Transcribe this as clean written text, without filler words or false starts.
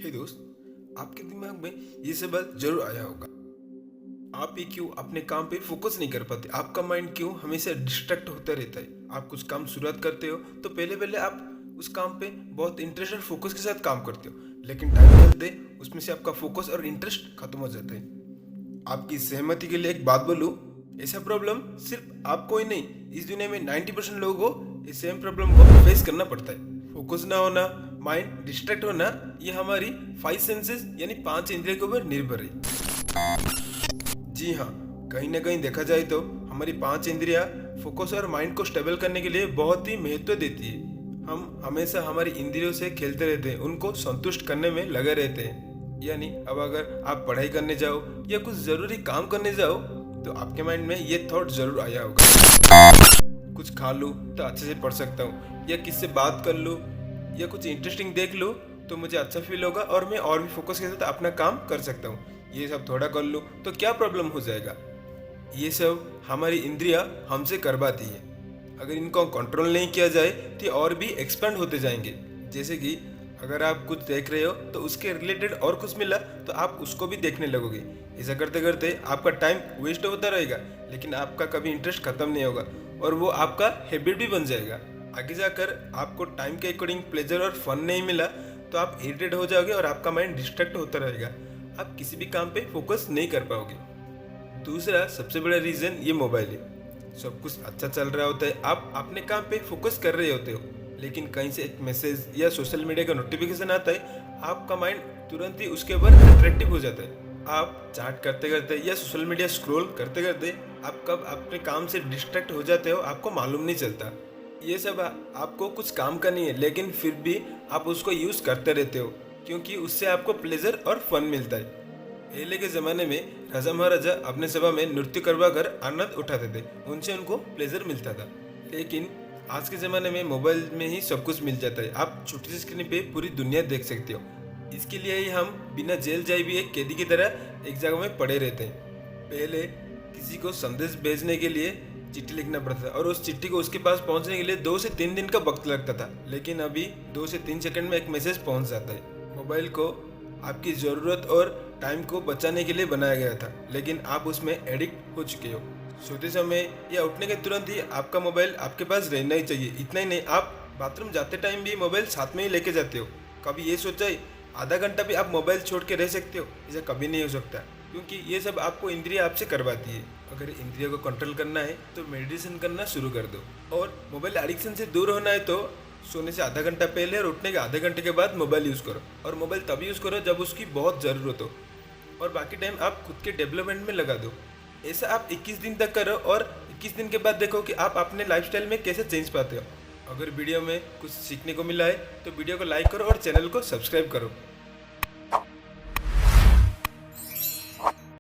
हे दोस्त, आपके दिमाग में ये सवाल जरूर आया होगा। आप ही क्यों अपने काम पे फोकस नहीं कर पाते? आपका माइंड क्यों हमेशा डिस्ट्रैक्ट होता रहता है? आप कुछ काम शुरुआत करते हो तो पहले पहले आप उस काम पे बहुत इंटरेस्ट और फोकस के साथ काम करते हो, लेकिन टाइम चलते उसमें से आपका फोकस और इंटरेस्ट खत्म हो जाता है। आपकी सहमति के लिए एक बात बोलूं, ऐसा प्रॉब्लम सिर्फ आपको ही नहीं, इस दुनिया में 90% लोगों को इस सेम प्रॉब्लम को फेस करना पड़ता है। फोकस ना होना, माइंड डिस्ट्रैक्ट होना, ये हमारी 5 सेंसेस यानी 5 इंद्रियों के ऊपर निर्भर है। जी हाँ, कहीं ना कहीं देखा जाए तो हमारी 5 इंद्रियां फोकस और माइंड को स्टेबल करने के लिए बहुत ही महत्व देती है। हम हमेशा हमारी इंद्रियों से खेलते रहते हैं, उनको संतुष्ट करने में लगे रहते हैं। यानी अब अगर आप पढ़ाई करने जाओ या कुछ ज़रूरी काम करने जाओ तो आपके माइंड में ये थॉट ज़रूर आया होगा, कुछ खा लूँ तो अच्छे से पढ़ सकता हूँ, या किससे बात कर लूँ, या कुछ इंटरेस्टिंग देख लूँ तो मुझे अच्छा फील होगा और मैं और भी फोकस के साथ अपना काम कर सकता हूँ। ये सब थोड़ा कर लूँ तो क्या प्रॉब्लम हो जाएगा। ये सब हमारी इंद्रियां हमसे करवाती है। अगर इनको कंट्रोल नहीं किया जाए तो और भी एक्सपेंड होते जाएंगे। जैसे कि अगर आप कुछ देख रहे हो तो उसके रिलेटेड और कुछ मिला तो आप उसको भी देखने लगोगे। ऐसा करते करते आपका टाइम वेस्ट होता रहेगा, लेकिन आपका कभी इंटरेस्ट खत्म नहीं होगा और वो आपका हैबिट भी बन जाएगा। आगे जाकर आपको टाइम के अकॉर्डिंग प्लेजर और फन नहीं मिला तो आप इरिटेट हो जाओगे और आपका माइंड डिस्ट्रैक्ट होता रहेगा। आप किसी भी काम पे फोकस नहीं कर पाओगे। दूसरा सबसे बड़ा रीज़न ये मोबाइल है। सब कुछ अच्छा चल रहा होता है, आप अपने काम पे फोकस कर रहे होते हो, लेकिन कहीं से एक मैसेज या सोशल मीडिया का नोटिफिकेशन आता है, आपका माइंड तुरंत ही उसके ऊपर अट्रैक्टिव हो जाता है। आप चैट करते करते या सोशल मीडिया स्क्रॉल करते करते आप कब अपने काम से डिस्ट्रैक्ट हो जाते हो आपको मालूम नहीं चलता। ये सब आपको कुछ काम का नहीं है, लेकिन फिर भी आप उसको यूज़ करते रहते हो क्योंकि उससे आपको प्लेजर और फन मिलता है। पहले के ज़माने में राजा महाराजा अपने सभा में नृत्य करवा कर आनंद उठाते थे, उनसे उनको प्लेजर मिलता था। लेकिन आज के ज़माने में मोबाइल में ही सब कुछ मिल जाता है, आप छोटी सी स्क्रीन पे पूरी दुनिया देख सकते हो। इसके लिए ही हम बिना जेल जाए भी एक कैदी की तरह एक जगह में पड़े रहते हैं। पहले किसी को संदेश भेजने के लिए चिट्ठी लिखना पड़ता था और उस चिट्ठी को उसके पास पहुंचने के लिए 2 से 3 दिन का वक्त लगता था, लेकिन अभी 2 से 3 सेकंड में एक मैसेज पहुंच जाता है। मोबाइल को आपकी ज़रूरत और टाइम को बचाने के लिए बनाया गया था, लेकिन आप उसमें एडिक्ट हो चुके हो। सोते समय या उठने के तुरंत ही आपका मोबाइल आपके पास रहना ही चाहिए। इतना ही नहीं, आप बाथरूम जाते टाइम भी मोबाइल साथ में ही लेके जाते हो। कभी ये सोचा है आधा घंटा भी आप मोबाइल छोड़ के रह सकते हो? ऐसा कभी नहीं हो सकता, क्योंकि ये सब आपको इंद्रियां आपसे करवाती है। अगर इंद्रियों को कंट्रोल करना है तो मेडिटेशन करना शुरू कर दो, और मोबाइल एडिक्शन से दूर होना है तो सोने से आधा घंटा पहले और उठने के आधे घंटे के बाद मोबाइल यूज़ करो, और मोबाइल तभी यूज़ करो जब उसकी बहुत ज़रूरत हो, और बाकी टाइम आप खुद के डेवलपमेंट में लगा दो। ऐसा आप 21 दिन तक करो और 21 दिन के बाद देखो कि आप अपने लाइफस्टाइल में कैसे चेंज पाते हो। अगर वीडियो में कुछ सीखने को मिला है तो वीडियो को लाइक करो और चैनल को सब्सक्राइब करो।